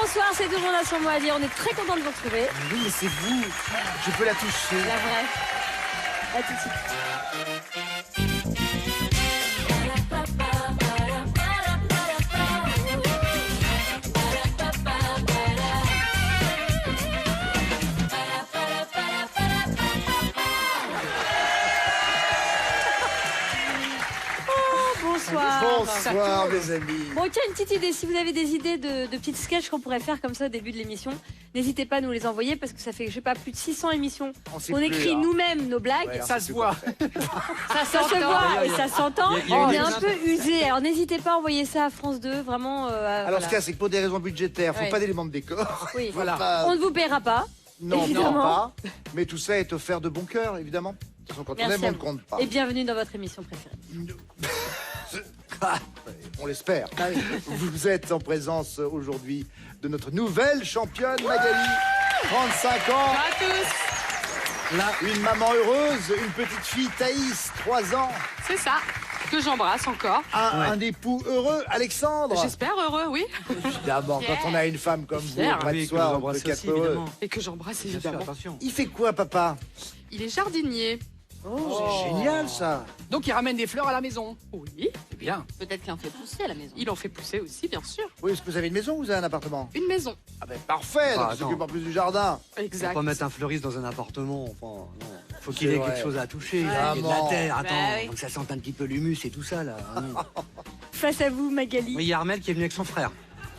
bonsoir, c'est tout le monde a son mot à dire. On est très content de vous retrouver. Oui, mais c'est vous. Je peux la toucher. La vraie. À tout de suite. Bonsoir. Bonsoir, mes amis. Bon, tiens, une petite idée. Si vous avez des idées de petites sketchs qu'on pourrait faire comme ça au début de l'émission, n'hésitez pas à nous les envoyer parce que ça fait, je sais pas, plus de 600 émissions. On écrit nous-mêmes nos blagues. Ouais, Ça se voit. Ça se voit et ça s'entend. On est un une- peu usé. Alors n'hésitez pas à envoyer ça à France 2. Vraiment. Alors, ce qu'il y a, c'est que pour des raisons budgétaires, faut Ouais. pas d'éléments de décor. Oui. Voilà. Pas- On ne vous paiera pas. Non, évidemment. non, pas. Mais tout ça est offert de bon cœur, évidemment. De toute façon, quand on Merci aime, à on ne vous. compte pas. Et bienvenue dans votre émission préférée. On l'espère. Vous êtes en présence aujourd'hui de notre nouvelle championne, Magali. 35 ans. À tous. Là, une maman heureuse, une petite fille, Thaïs, 3 ans. C'est ça. Que j'embrasse encore. Un époux heureux, Alexandre. J'espère heureux, oui. Évidemment, quand on a une femme comme vous, Fier. pas de Oui, que soir, vous on peut embrassez qu'être aussi, heureux. évidemment. Et que j'embrasse Bien sûr, évidemment. attention. Il fait quoi, papa? Il est jardinier. C'est génial, ça. Donc il ramène des fleurs à la maison. Oui. C'est bien. Peut-être qu'il en fait pousser à la maison. Il en fait pousser aussi, bien sûr. Oui, est-ce que vous avez une maison ou vous avez un appartement? Une maison. Ah ben parfait, donc Ah, il s'occupe en plus du jardin. Faut Exact. pas mettre un fleuriste dans un appartement. Enfin, non. Faut qu'il C'est ait vrai. quelque chose à toucher. Ouais. Il y a de la Maman. terre, attends. Bah oui. Donc ça sente un petit peu l'humus et tout ça, là. Face à vous, Magali. Oui, il y a Armel qui est venu avec son frère.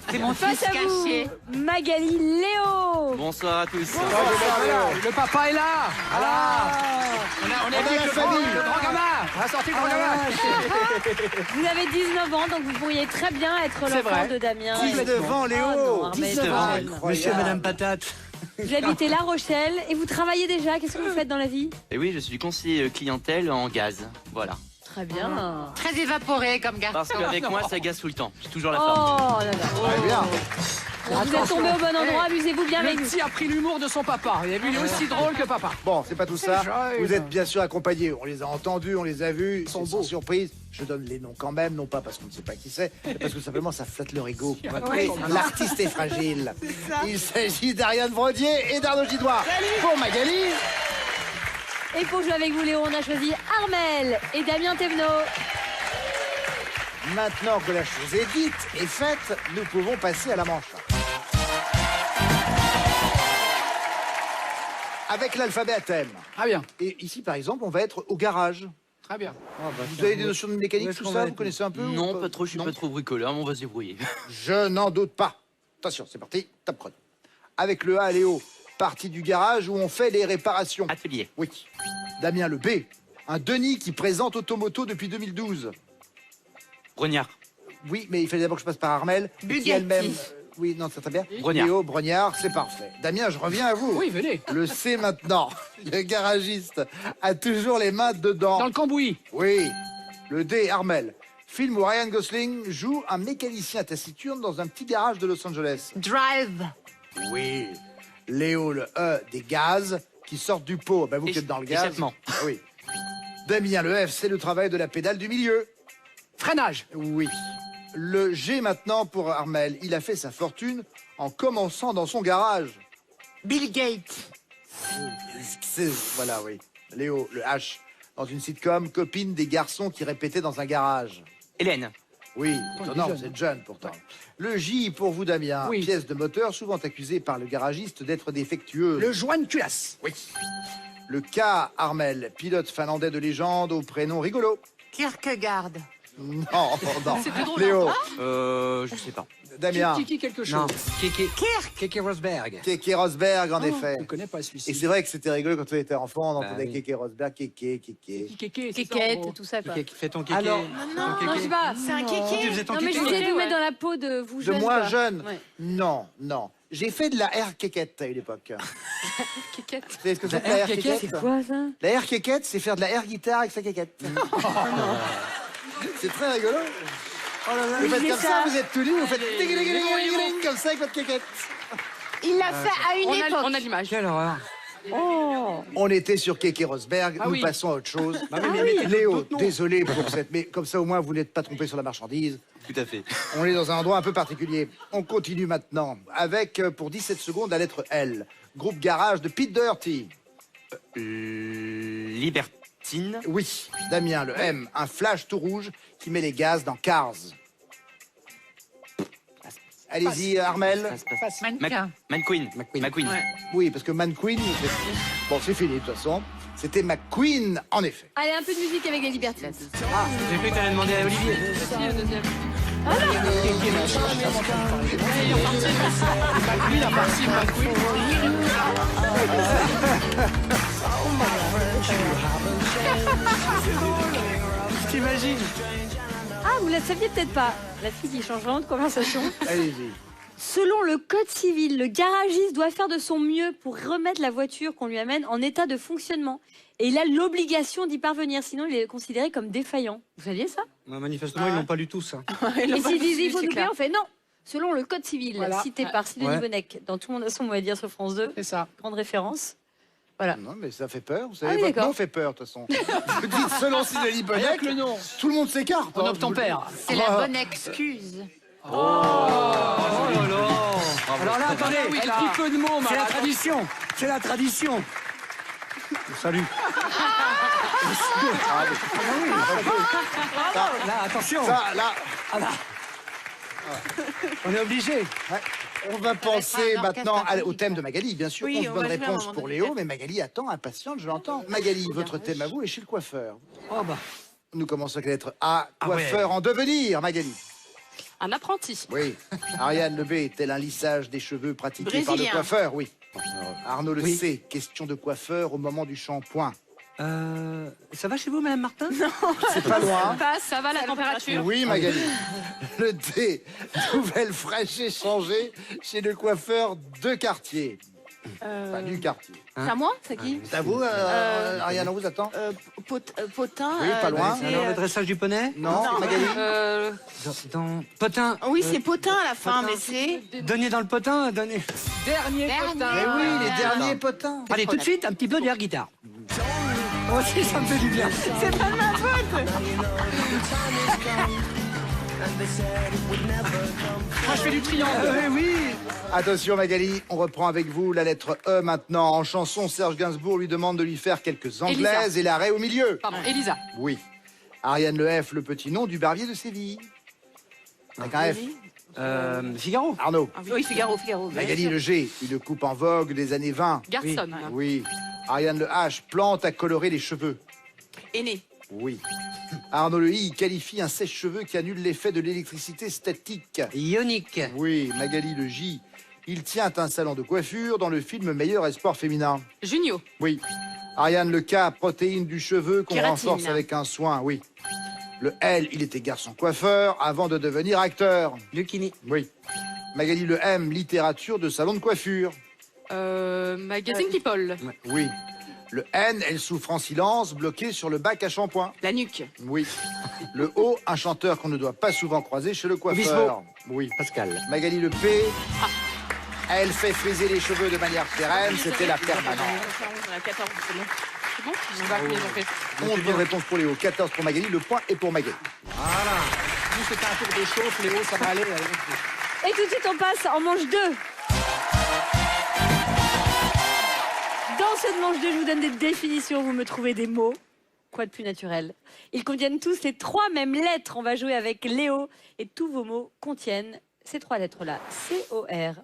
C'est mon Face fils à vous, caché. Magali Léo. Bonsoir à tous. Voilà, le papa est là. On a On a la dit famille. le grand gamin. On a sorti le grand gamin. Vous avez 19 ans, donc vous pourriez très bien être C'est l'enfant vrai. de Damien. 19 ans, Léo. Oh non, Armel, 19 ans. Armel. Incroyable. Monsieur et Madame Patate. Vous habitez La Rochelle et vous travaillez déjà. Qu'est-ce que vous faites dans la vie? Et oui, je suis conseiller clientèle en gaz. Voilà. Très bien. Très évaporé comme Parce garçon. qu'avec moi, ça gaze tout le temps. J'ai toujours la Oh forme. là là. Très bien. Vous êtes tombé au bon endroit, amusez-vous bien avec Le nous. petit a pris l'humour de son papa. Il a vu, il est aussi drôle que papa. Bon, c'est pas tout ça. jeune. Vous êtes bien sûr accompagnés. On les a entendus, on les a vus. Ils sont sont beaux. sans surprise. Je donne les noms quand même, non pas parce qu'on ne sait pas qui c'est, mais parce que simplement ça flatte leur ego. Oui. L'artiste est fragile. Il s'agit d'Ariane Brodier et d'Arnaud Gidois. Pour Magali. Et pour jouer avec vous, Léo, on a choisi Armel et Damien Thévenot. Maintenant que la chose est dite et faite, nous pouvons passer à la manche. Avec l'alphabet à thème. Très bien. Et ici, par exemple, on va être au garage. Très bien. Vous avez des notions de Où mécanique, est-ce tout qu'on ça? va Vous être, connaissez un peu? ou Non, pas trop, je suis Non. pas trop bricoleur, mais on va se débrouiller. Je n'en doute pas. Attention, c'est parti, top chrono. Avec le A, Léo, partie du garage où on fait les réparations. Atelier. Oui. Damien, le B. Un Denis qui présente Automoto depuis 2012. Brognard. Oui, mais il fallait d'abord que je passe par Armel. qui Bugatti. elle-même. Oui, non, c'est très bien. Brognard. Léo, Brognard, c'est parfait. Damien, je reviens à vous. Oui, venez. Le C maintenant. Le garagiste a toujours les mains dedans. Dans le cambouis. Oui. Le D, Armel. Film où Ryan Gosling joue un mécanicien taciturne dans un petit garage de Los Angeles. Drive. Oui. Léo, le E, des gaz qui sortent du pot. Ben, vous qui êtes dans le gaz. Échappement. Ah oui. Damien, le F, c'est le travail de la pédale du milieu. Freinage. Oui. Le G maintenant pour Armel. Il a fait sa fortune en commençant dans son garage. Bill Gates. Voilà, oui. Léo, le H. Dans une sitcom, copine des garçons qui répétaient dans un garage. Hélène. Oui, il est non, jeune. vous êtes jeune pourtant. Le J pour vous, Damien. Oui. Pièce de moteur souvent accusée par le garagiste d'être défectueuse. Le joint de culasse. Oui. Le K, Armel, pilote finlandais de légende au prénom rigolo. Kierkegaard. Non, non. C'est plus drôle, Léo, Je sais pas. Damien, Kiki quelque chose. Non, Keke Rosberg. Keke Rosberg, en Oh, effet. Je ne connais pas Et celui-ci. c'est vrai que c'était rigolo quand on était enfant, on entendait oui. Keke Rosberg, Keke. Kéké, c'est ça, en Kékette, gros. tout ça, quoi. Fais ton kéké. Alors, Non, je sais pas. C'est un Tu kéké. faisais ton Non, mais kéké. j'essaie de vous ouais. mettre dans la peau de vous De jeunes. moi quoi. jeune Ouais. Non, non. J'ai fait de la air kékette à une époque. Kékette. Vous savez ce que c'est que La la air air kékette kékette? Quoi, ça? La air kékette, c'est faire de la air guitare avec sa kékette. C'est très rigolo. Vous faites mais comme ça- ça, vous êtes tout nus, vous faites ding, comme ça avec votre kékette. Il l'a fait à une On époque. a l'image. Quelle horreur. Oh. On était sur Keke Rosberg, nous oui. passons à autre chose. Bah oui, mais mettez Léo, d'autres noms. désolé pour cette... Mais comme ça, au moins, vous n'êtes pas trompé sur la marchandise. Tout à fait. On est dans un endroit un peu particulier. On continue maintenant avec, pour 17 secondes, la lettre L. Groupe garage de Pete Doherty. Libertine. Oui. Damien, le M. Un flash tout rouge qui met les gaz dans Cars. Allez-y, Armel. Mannequin. McQueen. McQueen. Oui, parce que Man Queen... Bon, c'est fini, de toute façon. C'était McQueen, en effet. Allez, un peu de musique avec les libertines. J'ai cru que t'allais demander à Olivier. Deuxième. McQueen a parti McQueen. T'imagines? Ah, vous la saviez peut-être pas. La fille qui change vraiment de conversation. Allez-y. Selon le code civil, le garagiste doit faire de son mieux pour remettre la voiture qu'on lui amène en état de fonctionnement. Et il a l'obligation d'y parvenir, sinon il est considéré comme défaillant. Vous saviez ça? Manifestement, ils l'ont pas lu tous. Hein. Et s'ils disent il faut doubler, on fait non. Selon le code civil, Voilà. cité par Sidonie Ouais. Bonnec, dans Tout le monde a son mot à dire sur France 2, C'est ça. grande référence. Non, mais ça fait peur. Vous savez, Ah oui, votre d'accord. nom fait peur, de toute façon. Vous dites selon Sidonie Rien Bonnec, que le nom. tout le monde s'écarte. On hein. obtempère. C'est la bonne excuse. Oh là là. Alors là, attendez, oui, elle là. dit peu de mots, c'est la tradition. C'est la tradition. Salut. Là, attention. Ça, là, Ah là. On est obligé. on va penser un maintenant orchestre au thème de Magali, bien sûr. Oui, 11 on bonnes va jouer à un réponses moment pour donné. Léo, mais Magali attend, impatiente, je l'entends. Magali, votre thème à vous est chez le coiffeur. Oh bah. Nous commençons avec la lettre A, Ah ouais. coiffeur en devenir, Magali. Un apprenti. Oui. Ariane Le B, tel un lissage des cheveux pratiqué par le Brésilien. coiffeur, oui. Arnaud Le Oui. C, question de coiffeur au moment du shampoing. Ça va chez vous, Madame Martin? C'est pas loin. Ça va la température. Oui, Magali. Le D, nouvelle fraîche échangée chez le coiffeur de quartier. Enfin, du quartier. C'est à moi, c'est qui C'est à vous, Ariane, on vous attend Potin. Oui, pas loin. c'est, Alors, le dressage du poney? Non, Magali Dans Potin. Oui, c'est Potin à la fin, mais c'est. Donnez dans le potin, donnez. Dernier Dernier. potin. Eh oui, les Ah, derniers potins. Allez, tout de suite, un petit peu d'air guitare. Moi aussi, ça me fait du bien. Moi, je fais du triangle. Oui. Attention Magali, on reprend avec vous la lettre E maintenant. En chanson, Serge Gainsbourg lui demande de lui faire quelques anglaises et l'arrêt au milieu. Pardon, Elisa. Oui. Ariane Le F, le petit nom du barbier de Séville. Avec un F. Figaro. Arnaud. Oui, Figaro. Magali Le G, une coupe en vogue des années 20. Garçon. Oui. Ariane Le H, plante à colorer les cheveux. Aîné. Oui. Arnaud Le I qualifie un sèche-cheveux qui annule l'effet de l'électricité statique. Ionique. Oui. Magali Le J, il tient un salon de coiffure dans le film Meilleur espoir féminin. Junio. Oui. Ariane Le K, protéine du cheveu qu'on Kératine. renforce avec un soin. Oui. Le L, il était garçon coiffeur avant de devenir acteur. Lucchini. Oui. Magali Le M, littérature de salon de coiffure. Magazine People. Oui. Le N, elle souffre en silence, bloquée sur le bac à shampoing. La nuque. Oui. Le O, un chanteur qu'on ne doit pas souvent croiser chez le coiffeur. Oui. Pascal. Magali Le P, elle fait friser les cheveux de manière pérenne, c'était la permanence. La 14, c'est bon. C'est bon On va combien j'en fais 11 bonnes réponses pour Léo, 14 pour Magali, le point est pour Magali. Nous, c'était un tour de chauffe, Léo, ça va aller. Et tout de suite, on passe en manche 2. Dans cette manche 2, je vous donne des définitions, vous me trouvez des mots. Quoi de plus naturel? Ils contiennent tous les 3 mêmes lettres. On va jouer avec Léo et tous vos mots contiennent ces 3 lettres-là. C-O-R.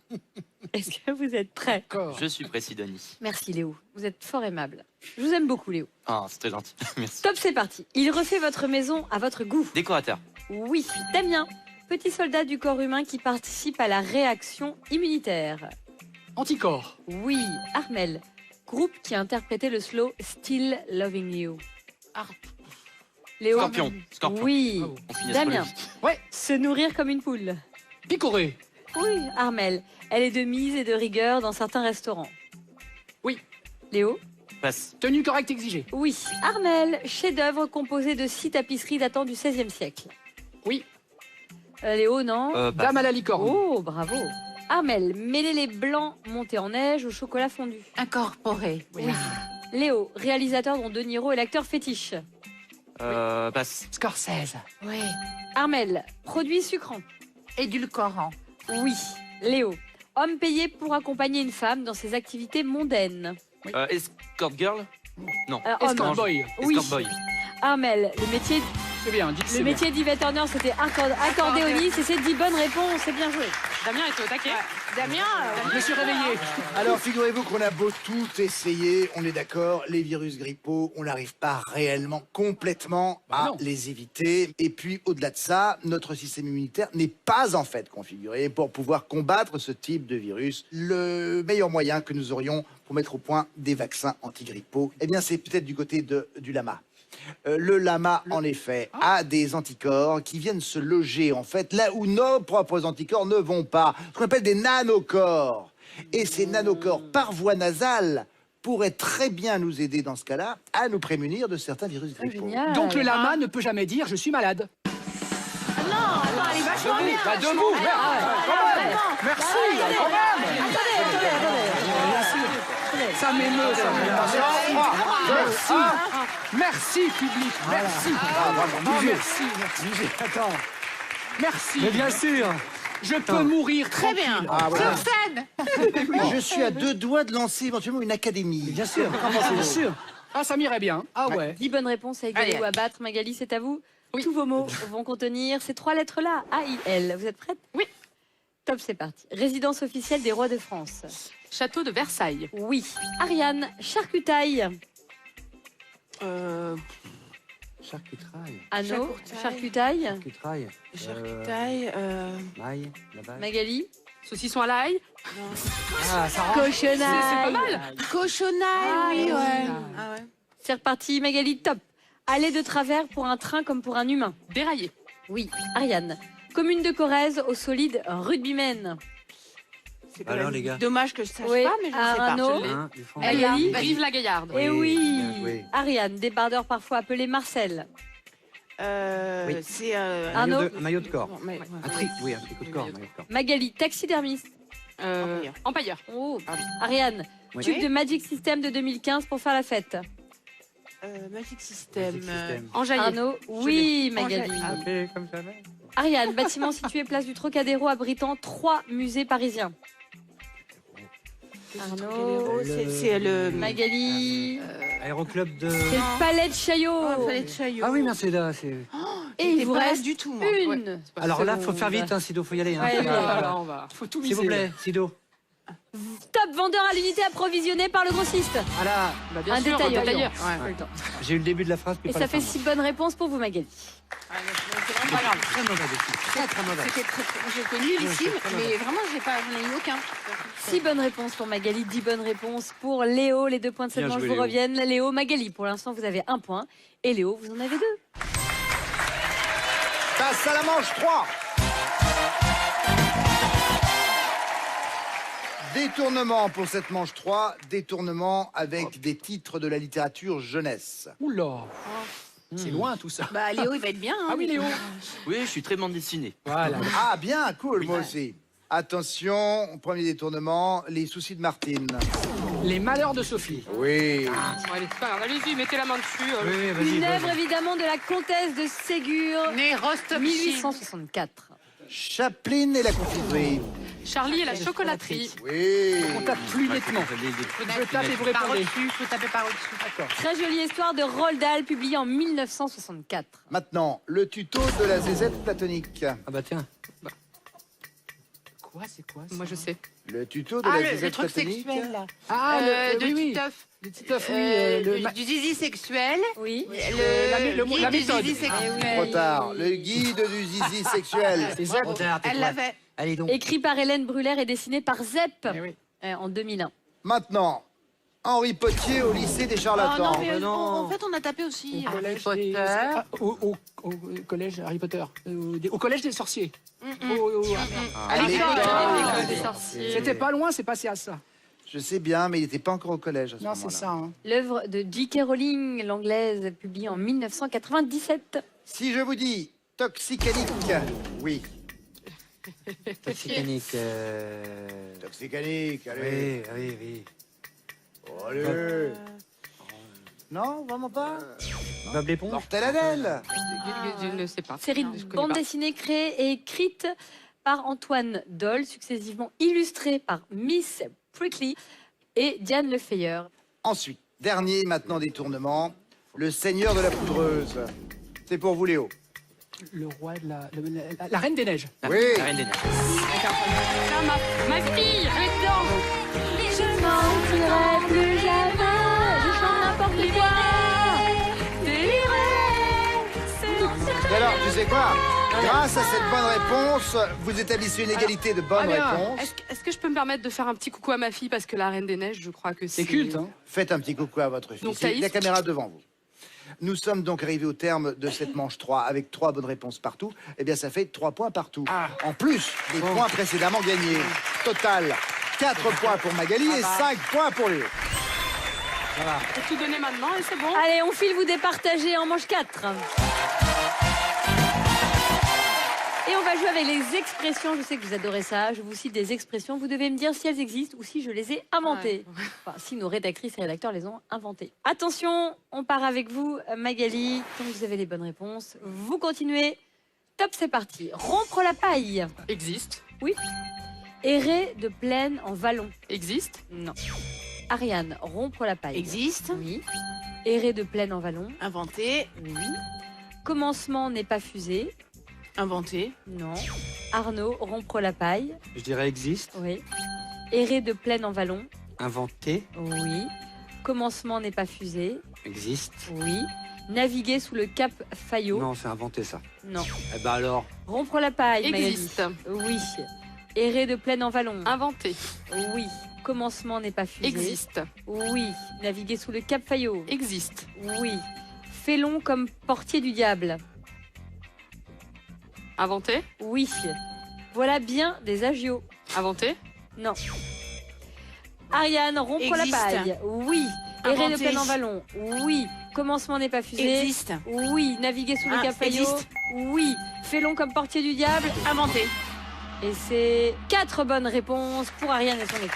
Est-ce que vous êtes prêts? Je suis prêt, Sidonie. Merci Léo, vous êtes fort aimable. Je vous aime beaucoup Léo. Ah, c'était gentil. Merci. Top, c'est parti. Il refait votre maison à votre goût. Décorateur. Oui. Damien, petit soldat du corps humain qui participe à la réaction immunitaire. Anticorps. Oui. Armel, groupe qui a interprété le slow Still Loving You. Léo. Scorpion. Scorpion. Oui. Bravo. On finit Damien, astrologique. Ouais. se nourrir comme une poule. Picoré. Oui. Armel, elle est de mise et de rigueur dans certains restaurants. Oui. Léo. Passe. Tenue correcte exigée. Oui. Armel, chef-d'œuvre composé de 6 tapisseries datant du XVIe siècle. Oui. Léo, non. Passe. Dame à la licorne. Oh, bravo. Armel, mêler les blancs montés en neige au chocolat fondu. Incorporé. Oui. Léo, réalisateur dont De Niro est l'acteur fétiche. Passe. Scorsese. Oui. Armel, produit sucrant. Édulcorant. Oui. Léo, homme payé pour accompagner une femme dans ses activités mondaines. Escort girl. Non. Alors, Escort homme. boy. Oui. Escort boy. Armel, le métier C'est bien, dites c'est Le bien. métier d'Yvette Horner, c'était accordéoniste et c'est 10 bonnes réponses. C'est bien joué. Damien était au taquet. Damien, Je me suis réveillé. Alors, figurez-vous qu'on a beau tout essayer, on est d'accord, les virus grippaux, on n'arrive pas réellement complètement à non. les éviter. Et puis, au-delà de ça, notre système immunitaire n'est pas en fait configuré pour pouvoir combattre ce type de virus. Le meilleur moyen que nous aurions pour mettre au point des vaccins antigrippaux, eh bien, c'est peut-être du côté du lama. Le lama, en effet, a des anticorps qui viennent se loger, en fait, là où nos propres anticorps ne vont pas. Ce qu'on appelle des nanocorps. Et ces nanocorps, par voie nasale, pourraient très bien nous aider, dans ce cas-là, à nous prémunir de certains virus grippaux. Génial. Donc le lama ne peut jamais dire je suis malade. non, elle est vachement bien. Bah, debout. Merci. quand même. Ça m'émeut, ça m'émeut. Merci. Merci, public. Merci. Oh, merci. Attends. Merci. Mais bien sûr. Je peux mourir Très bien. tranquille. Ah, voilà. Sur scène. Je suis à 2 doigts de lancer éventuellement une académie. Bien sûr. Bien sûr. Ah, ça m'irait bien. Ah ouais. 10 bonnes réponses à égaler Allez. ou à battre. Magali, c'est à vous. Tous vos mots vont contenir ces 3 lettres-là. A-I-L. Vous êtes prête? Oui. Top, c'est parti. Résidence officielle des rois de France. Château de Versailles. Oui. Ariane, charcutaille. Charcutaille. Anneau, Charcutaille. charcutaille. Charcutaille. Charcutaille. Maille. La balle. Magali. Saucisson à l'ail. Ah, ça rentre. Cochonaille. C'est pas mal. Cochonaille, oui, ouais. Ah ouais. C'est reparti, Magali, top. Aller de travers pour un train comme pour un humain. Déraillé. Oui. Ariane. Commune de Corrèze, au solide rugbymen. C'est quand Alors, même les gars. dommage que je sache Oui, pas, mais je sais pas. Arnaud. Je l'ai. Hein, du fond. Magali. Vive la Gaillarde. Eh Oui, oui. bien joué. Ariane, débardeur parfois appelé Marcel. Oui. C'est Arnaud. Maillot de corps. bon, mais, ouais. Un tri. Oui, un tricot de corps. Maillot de corps. Magali, taxidermiste. Empailleur. Oh. Ariane, Oui. tube de Magic System de 2015 pour faire la fête. Magic System. Magic System. Enjaillé. Arnaud, oui, l'ai. Magali. Ah, Ça fait comme jamais. Ariane, bâtiment situé place du Trocadéro abritant 3 musées parisiens. Arnaud, C'est le. Magali, Aéroclub de. c'est le Palais de Chaillot. Oh, fallait de Chaillot. Ah oui, merci là. C'est. Et il vous pas reste du tout, moi. une. Alors là, faut faire vite, hein, Sido, faut y aller. Hein. Ouais, Faut oui. pas- Ah, là, on va. Faut tout S'il miser. vous plaît, Sido. Top vendeur à l'unité approvisionné par le grossiste. Ah là, Bah, bien Un sûr, détailleur. détailleur. Ouais. j'ai eu le début de la phrase, puis Et pas ça la fait fin, 6 bonnes réponses pour vous, Magali. Ah, c'est vraiment pas grave. moi. Très mauvais défi. Très, très mauvais. C'était j'ai connu l'ici, mais vraiment, j'en ai eu aucun. 6 bonnes réponses pour Magali, 10 bonnes réponses pour Léo. Les 2 points de cette Bien manche joué, vous Léo. reviennent. Léo, Magali, pour l'instant, vous avez 1 point. Et Léo, vous en avez 2. Passe à la manche 3. Détournement pour cette manche 3. Détournement avec des titres de la littérature jeunesse. Oula. C'est loin tout ça. Bah, Léo, il va être bien. Hein, Ah oui, Léo. Oui, je suis très bande dessinée. Voilà. Ah bien, cool, moi aussi. Attention, premier détournement, les soucis de Martine. Les malheurs de Sophie. Oui. Bon, allez, c'est pas grave. Allez-y, mettez la main dessus. Oui, oui, vas-y. Une vas-y. œuvre évidemment de la comtesse de Ségur, Né Rostopchine. 1864. Chaplin et la confiserie. Charlie et la chocolaterie. Oui. On tape plus nettement. Je tape et vous Par répondez. au-dessus, faut taper par au-dessus. D'accord. Très jolie histoire de Roald Dahl, publiée en 1964. Maintenant, le tuto de la zézette platonique. Ah bah tiens. Quoi, c'est quoi ça? Moi, je sais. Le tuto de Ah, la le zézette truc platonique. sexuel, là. Ah, De oui, oui. Titeuf. Le Titeuf, oui. le Du zizi sexuel. Oui. la guide du méthode. zizi sexuel. Trop tard. Le guide du zizi sexuel. C'est ça. Trop tard, t'es Elle quoi l'avait. Allez donc. Écrit par Hélène Brûlère et dessiné par Zepp Eh oui. en 2001. Maintenant, Henri Potier au lycée des Oh charlatans. non, mais non. en fait, on a tapé aussi. Au collège Potter. des... Ah, au collège Harry Potter. Au collège des sorciers. À l'école. L'école des sorciers. C'était pas loin, c'est passé à ça. Je sais bien, mais il n'était pas encore au collège à ce Non, c'est moment-là. ça. Hein. L'œuvre de J.K. Rowling, l'anglaise, publiée en 1997. Si je vous dis toxicanique, oui. Toxicanique. Toxicanique, allez. Oui. Allez. Non, vraiment pas. Bob l'éponge. Mortel Adèle. Je ne sais pas. Série Je de connais bande pas. dessinée créée et écrite par Antoine Doll, successivement illustrée par Miss Prickly et Diane Lefeyer. Ensuite, dernier maintenant détournement, le Seigneur de la Poudreuse. C'est pour vous, Léo. Le roi de la Reine des Neiges. Oui. La Reine des Neiges. Ah, ma fille, elle est dedans. Je mentirai plus jamais, je chante n'importe quoi. Et alors, tu sais quoi? Grâce à cette bonne réponse, vous établissez une égalité de bonnes bien. réponses. Est-ce que je peux me permettre de faire un petit coucou à ma fille parce que la Reine des Neiges, je crois que C'est culte, hein. Faites un petit coucou à votre fille. Donc, C'est Thaïs. la caméra devant vous. Nous sommes donc arrivés au terme de cette manche 3 avec 3 bonnes réponses partout. Eh bien, ça fait 3 points partout. En plus des points précédemment gagnés. Total, 4 points pour Magali et 5 points pour Léo. Faut tout donner maintenant et c'est bon. Allez, on file vous départager en manche 4. Et on va jouer avec les expressions. Je sais que vous adorez ça. Je vous cite des expressions. Vous devez me dire si elles existent ou si je les ai inventées. Enfin, si nos rédactrices et rédacteurs les ont inventées. Attention, on part avec vous, Magali. Quand vous avez les bonnes réponses, vous continuez. Top, c'est parti. Rompre la paille. Existe. Oui. Errer de plaine en vallon. Existe. Non. Ariane, rompre la paille. Existe. Oui. Errer de plaine en vallon. Inventé. Oui. Commencement n'est pas fusé. Inventé. Non. Arnaud, rompre la paille. Je dirais existe. Oui. Errer de plaine en vallon. Inventé. Oui. Commencement n'est pas fusé. Existe. Oui. Naviguer sous le cap Fayot. Non, c'est inventé ça. Non. Eh ben alors. Rompre la paille. Magali. Existe. Oui. Errer de plaine en vallon. Inventé. Oui. Commencement n'est pas fusé. Existe. Oui. Naviguer sous le cap Fayot. Existe. Oui. Félon comme portier du diable. Inventé. Oui. Voilà bien des agios. Inventé. Non. Ariane, rompre Existe. la paille. Oui. Errer de Inventé. plaine en vallon. Oui. Commencement n'est pas fusé. Existe. Oui. Naviguer sous le cap Fayot. Existe. Oui. Félon comme portier du diable. Inventé. Et c'est 4 bonnes réponses pour Ariane et son équipe.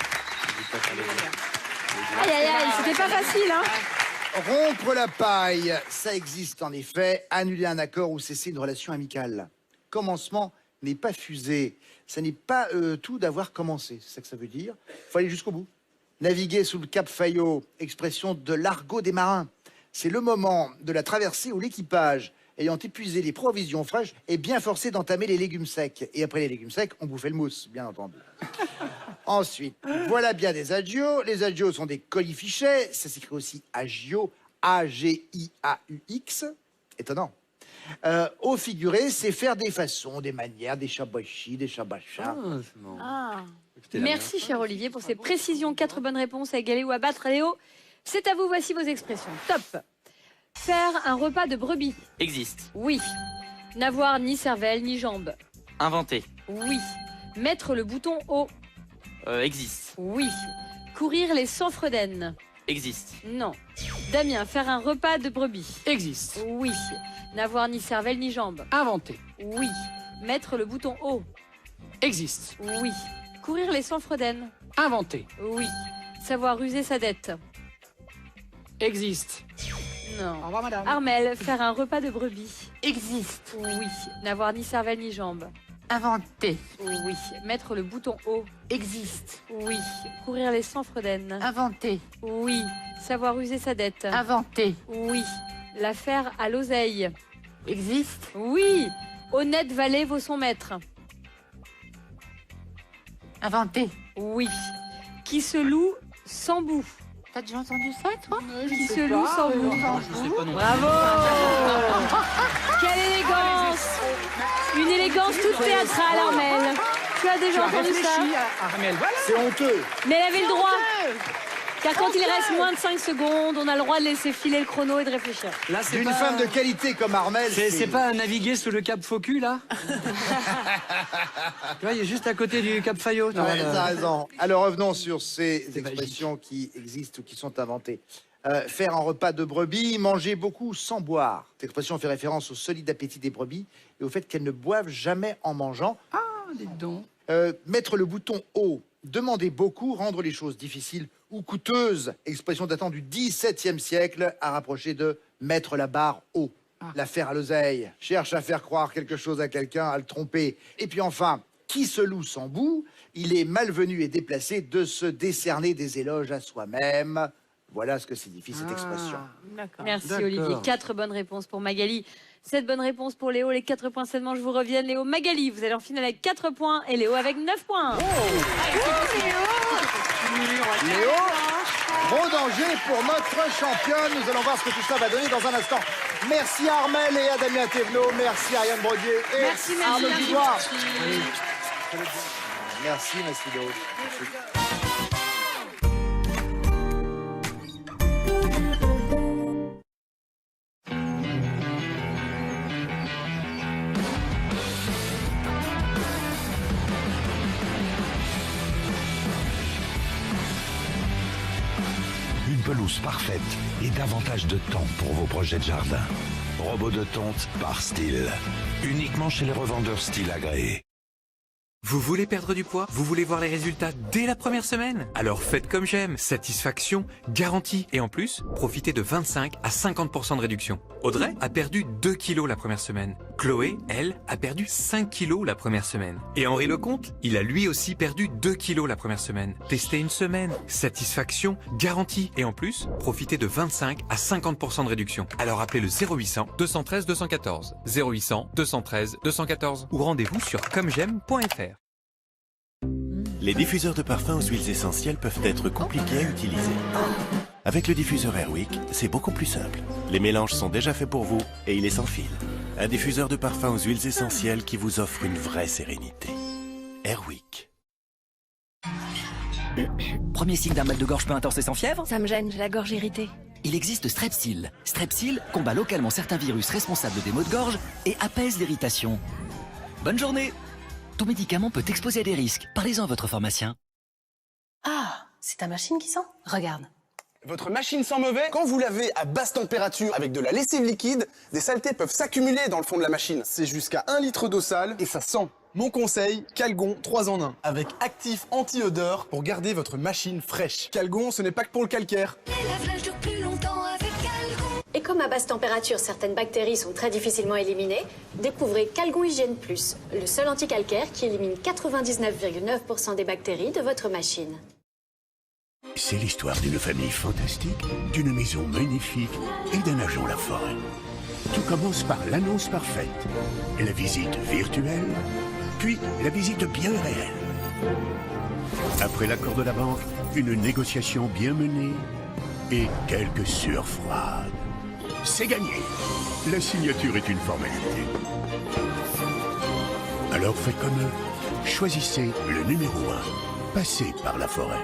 Aïe aïe aïe, c'était pas facile, hein. Rompre la paille, ça existe en effet. Annuler un accord ou cesser une relation amicale. Commencement n'est pas fusé. Ça n'est pas tout d'avoir commencé. C'est ça que ça veut dire. Il faut aller jusqu'au bout. Naviguer sous le cap Fayot, expression de l'argot des marins. C'est le moment de la traversée où l'équipage, ayant épuisé les provisions fraîches, est bien forcé d'entamer les légumes secs. Et après les légumes secs, on bouffait le mousse, bien entendu. Ensuite, voilà bien des agios. Les agios sont des colifichets. Ça s'écrit aussi agio, A-G-I-A-U-X. Étonnant. Au figuré, c'est faire des façons, des manières, des chabachi, des chabachas. Ah, c'est marrant. Ah. C'était la Merci, cher Olivier, pour ces précisions. 4 bonnes réponses à égaler ou à battre. Léo, c'est à vous. Voici vos expressions. Top. Faire un repas de brebis. Existe. Oui. N'avoir ni cervelle ni jambes. Inventé. Oui. Mettre le bouton haut. Existe. Oui. Courir les 100 Freuden. Existe. Non. Damien, faire un repas de brebis. Existe. Oui. N'avoir ni cervelle ni jambes. Inventé. Oui. Mettre le bouton haut. Existe. Oui. Courir les 100 Freuden. Inventé. Oui. Savoir user sa dette. Existe. Au Non. revoir, madame. Armel, faire un repas de brebis. Existe. Oui. N'avoir ni cervelle ni jambes. Inventé. Oui. Mettre le bouton haut. Existe. Oui. Courir les 100 Freuden. Inventé. Oui. Savoir user sa dette. Inventé. Oui. La faire à l'oseille. Existe. Oui. Honnête valet vaut son maître. Inventé. Oui. Qui se loue sans bout. T'as déjà entendu ça, toi? Qui se loue sans bout. Je sais pas non plus. Bravo. Quelle élégance. Une élégance toute théâtrale, Armel. Tu as déjà entendu ça? Réfléchis à Armel. Voilà. C'est honteux. Mais elle avait le droit. Car quand il reste moins de 5 secondes, on a le droit de laisser filer le chrono et de réfléchir. Là, c'est D'une pas... femme de qualité comme Armel, C'est pas naviguer sous le cap Focus, là. Tu vois, il est juste à côté du cap Fayot. tu vois, Ouais, là. t'as raison. Alors revenons sur ces C'est expressions qui existent ou qui sont inventées. Faire un repas de brebis, manger beaucoup sans boire. Cette expression fait référence au solide appétit des brebis et au fait qu'elles ne boivent jamais en mangeant. dites donc. Mettre le bouton haut, demander beaucoup, rendre les choses difficiles ou coûteuses. Expression datant du XVIIe siècle, à rapprocher de mettre la barre haut. L'affaire à l'oseille, cherche à faire croire quelque chose à quelqu'un, à le tromper. Et puis enfin, qui se loue sans bout, il est malvenu et déplacé de se décerner des éloges à soi-même. Voilà ce que signifie cette expression. Merci D'accord. Olivier. 4 bonnes réponses pour Magali. 7 bonnes réponses pour Léo. Les 4 points seulement, je vous reviens. Léo, Magali, vous allez en finale avec 4 points et Léo avec 9 points. Léo, gros danger pour notre championne. Nous allons voir ce que tout ça va donner dans un instant. Merci à Armel et à Damien Thévenot. Merci à Ariane Brodier et Merci, Arnaud merci. Dubois. Merci Léo. Merci. Une pelouse parfaite et davantage de temps pour vos projets de jardin. Robot de tonte par Style. Uniquement chez les revendeurs Style agréés. Vous voulez perdre du poids? Vous voulez voir les résultats dès la première semaine? Alors faites comme j'aime, satisfaction garantie. Et en plus, profitez de 25 à 50% de réduction. Audrey a perdu 2 kilos la première semaine. Chloé, elle, a perdu 5 kilos la première semaine. Et Henri Lecomte, il a lui aussi perdu 2 kilos la première semaine. Testez une semaine, satisfaction garantie. Et en plus, profitez de 25 à 50% de réduction. Alors appelez le 0800 213 214. 0800 213 214 ou rendez-vous sur commej'aime.fr. Les diffuseurs de parfums aux huiles essentielles peuvent être compliqués à utiliser. Avec le diffuseur Airwick, c'est beaucoup plus simple. Les mélanges sont déjà faits pour vous et il est sans fil. Un diffuseur de parfums aux huiles essentielles qui vous offre une vraie sérénité. Airwick. Premier signe d'un mal de gorge peu intense et sans fièvre? Ça me gêne, j'ai la gorge irritée. Il existe Strepsil. Strepsil combat localement certains virus responsables des maux de gorge et apaise l'irritation. Bonne journée! Ton médicament peut t'exposer à des risques. Parlez-en à votre pharmacien. Ah, c'est ta machine qui sent? Regarde. Votre machine sent mauvais? Quand vous lavez à basse température avec de la lessive liquide, des saletés peuvent s'accumuler dans le fond de la machine. C'est jusqu'à 1 litre d'eau sale et ça sent. Mon conseil, Calgon 3 en 1, avec actif anti-odeur pour garder votre machine fraîche. Calgon, ce n'est pas que pour le calcaire. Les lave-linges durent plus longtemps avec Calgon. Et comme à basse température, certaines bactéries sont très difficilement éliminées, découvrez Calgon Hygiène Plus, le seul anticalcaire qui élimine 99,9% des bactéries de votre machine. C'est l'histoire d'une famille fantastique, d'une maison magnifique et d'un agent Laforêt. Tout commence par l'annonce parfaite, la visite virtuelle, puis la visite bien réelle. Après l'accord de la banque, une négociation bien menée et quelques sueurs froides. C'est gagné. La signature est une formalité. Alors faites comme eux. Choisissez le numéro 1. Passez par Laforêt.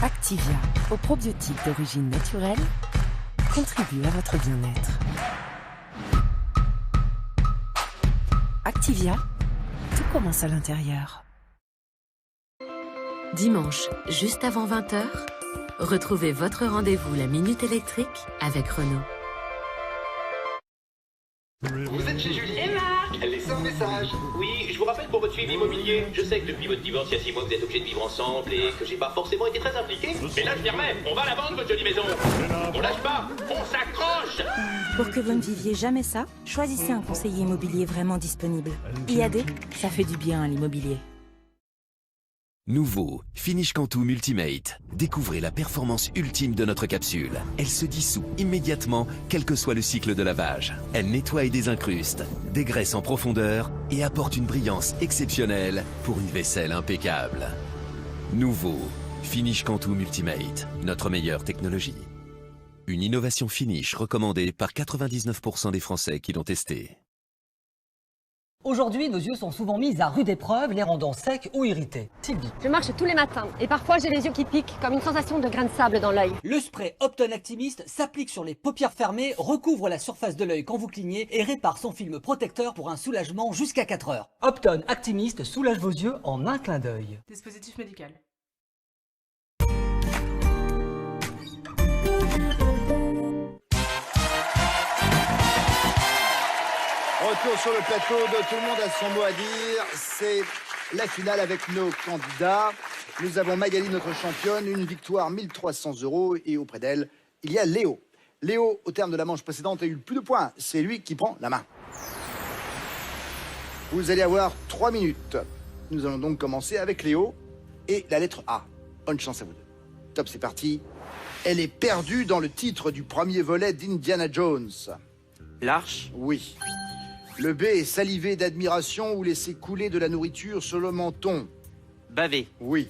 Activia, aux probiotiques d'origine naturelle, contribue à votre bien-être. Activia, tout commence à l'intérieur. Dimanche, juste avant 20h, retrouvez votre rendez-vous la Minute électrique avec Renault. Vous êtes chez Julie et Marc. Laissez un message. Oui, je vous rappelle pour votre suivi immobilier. Je sais que depuis votre divorce il y a 6 mois vous êtes obligés de vivre ensemble et que j'ai pas forcément été très impliqué. Mais là je m'y remets. On va à la vente votre jolie maison. On lâche pas. On s'accroche. Pour que vous ne viviez jamais ça, choisissez un conseiller immobilier vraiment disponible. IAD, ça fait du bien à l'immobilier. Nouveau, Finish Cantu Multimate. Découvrez la performance ultime de notre capsule. Elle se dissout immédiatement, quel que soit le cycle de lavage. Elle nettoie et désincruste, dégraisse en profondeur et apporte une brillance exceptionnelle pour une vaisselle impeccable. Nouveau, Finish Cantu Multimate. Notre meilleure technologie. Une innovation Finish recommandée par 99% des Français qui l'ont testée. Aujourd'hui, nos yeux sont souvent mis à rude épreuve, les rendant secs ou irrités. Sylvie. Je marche tous les matins et parfois j'ai les yeux qui piquent, comme une sensation de grain de sable dans l'œil. Le spray Opton Actimist s'applique sur les paupières fermées, recouvre la surface de l'œil quand vous clignez et répare son film protecteur pour un soulagement jusqu'à 4 heures. Opton Actimist soulage vos yeux en un clin d'œil. Dispositif médical. retour sur le plateau de Tout le monde a son mot à dire. C'est la finale avec nos candidats. Nous avons Magali, notre championne, une victoire 1300 € et auprès d'elle, il y a Léo. Léo, au terme de la manche précédente, a eu le plus de points. C'est lui qui prend la main. Vous allez avoir 3 minutes. Nous allons donc commencer avec Léo et la lettre A. Bonne chance à vous deux. Top, c'est parti. Elle est perdue dans le titre du premier volet d'Indiana Jones. L'arche. Oui. Le B est salivé d'admiration ou laisser couler de la nourriture sur le menton. Bavé. Oui.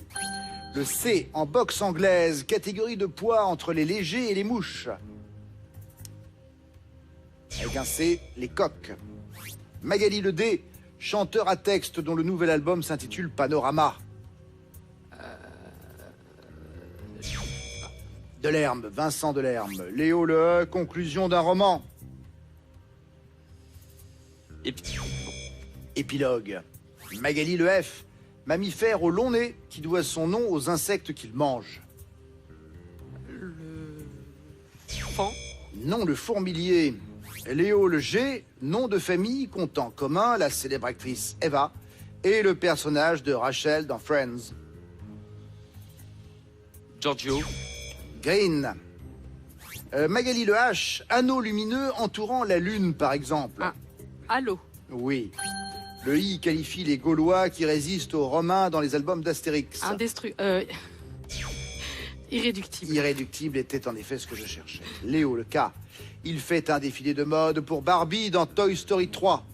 Le C en boxe anglaise, catégorie de poids entre les légers et les mouches. Avec un C, les coqs. Magali le D, chanteur à texte dont le nouvel album s'intitule Panorama. Delerme, Vincent Delerme. Léo le E, conclusion d'un roman. Épilogue. Magali le F, mammifère au long nez qui doit son nom aux insectes qu'il mange. Fan. Non, le fourmilier. Léo le G, nom de famille compte en commun la célèbre actrice Eva et le personnage de Rachel dans Friends. Giorgio. Green. Magali le H, anneau lumineux entourant la lune par exemple. Ah. Allô. Oui. Le I qualifie les Gaulois qui résistent aux Romains dans les albums d'Astérix. Irréductible. Irréductible était en effet ce que je cherchais. Léo le K. Il fait un défilé de mode pour Barbie dans Toy Story 3.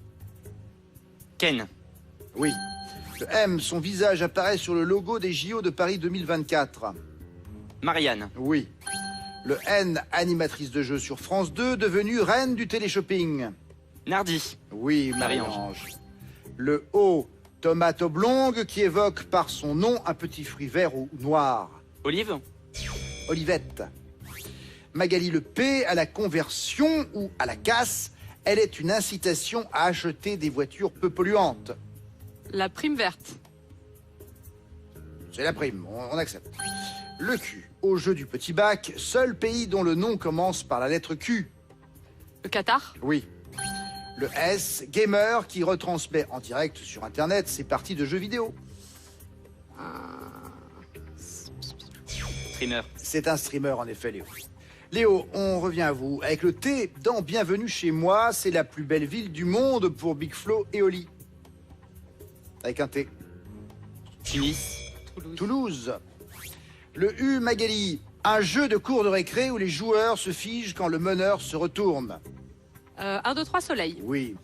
Ken. Oui. Le M, son visage apparaît sur le logo des JO de Paris 2024. Marianne. Oui. Le N, animatrice de jeu sur France 2, devenue reine du téléshopping. Nardi. Oui, Marie-Ange. Marie-Ange. Le O, tomate oblongue qui évoque par son nom un petit fruit vert ou noir. Olive. Olivette. Magali le P, à la conversion ou à la casse, elle est une incitation à acheter des voitures peu polluantes. La prime verte. C'est la prime, on accepte. Le Q, au jeu du petit bac, seul pays dont le nom commence par la lettre Q. Le Qatar. Oui. Le S, gamer qui retransmet en direct sur Internet ses parties de jeux vidéo. Streamer. C'est un streamer en effet, Léo. Léo, on revient à vous. Avec le T dans Bienvenue chez moi, c'est la plus belle ville du monde pour Big Flo et Oli. Avec un T. Tunis. Toulouse. Le U, Magali, un jeu de cours de récré où les joueurs se figent quand le meneur se retourne. 1, 2, 3, soleil. Oui.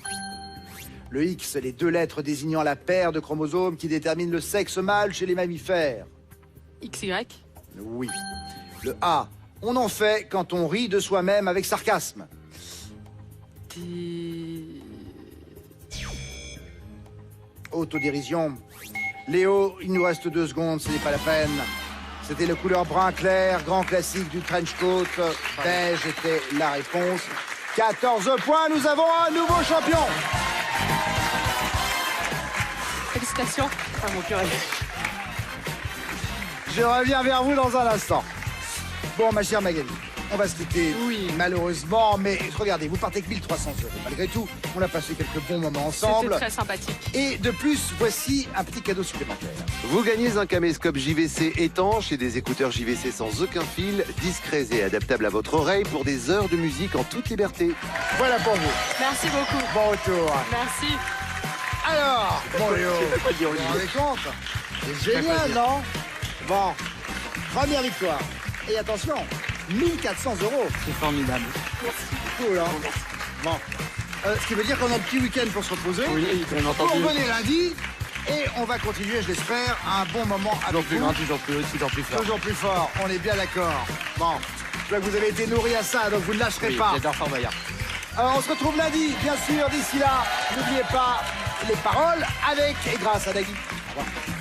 Le X, les 2 lettres désignant la paire de chromosomes qui déterminent le sexe mâle chez les mammifères. XY. Oui. Le A, on en fait quand on rit de soi-même avec sarcasme. Autodérision. Léo, il nous reste 2 secondes, ce n'est pas la peine. C'était le couleur brun clair, grand classique du trench coat. Beige était la réponse. 14 points, nous avons un nouveau champion. Félicitations. Ah, mon curé. Je reviens vers vous dans un instant. Bon, ma chère Magali, on va se quitter, malheureusement, mais regardez, vous partez avec 1300 €. Malgré tout, on a passé quelques bons moments ensemble. C'était très sympathique. Et de plus, voici un petit cadeau supplémentaire. Vous gagnez un caméscope JVC étanche et des écouteurs JVC sans aucun fil, discrets et adaptables à votre oreille pour des heures de musique en toute liberté. Voilà pour vous. Merci beaucoup. Bon retour. Merci. Alors, bon Léo, vous vous rendez compte? C'est génial, non? Bon, première victoire. Et attention, 1400 €. C'est formidable. Cool, hein? Bon. Ce qui veut dire qu'on a un petit week-end pour se reposer. Oui, bien entendu. Vous revenez lundi et on va continuer, je l'espère, un bon moment avec vous. Toujours plus fort. Toujours plus fort, on est bien d'accord. Bon, je vois que vous avez été nourri à ça, donc vous ne lâcherez pas. J'adore Fort Boyard. On se retrouve lundi, bien sûr. D'ici là, n'oubliez pas les paroles avec et grâce à Dagui. Au revoir.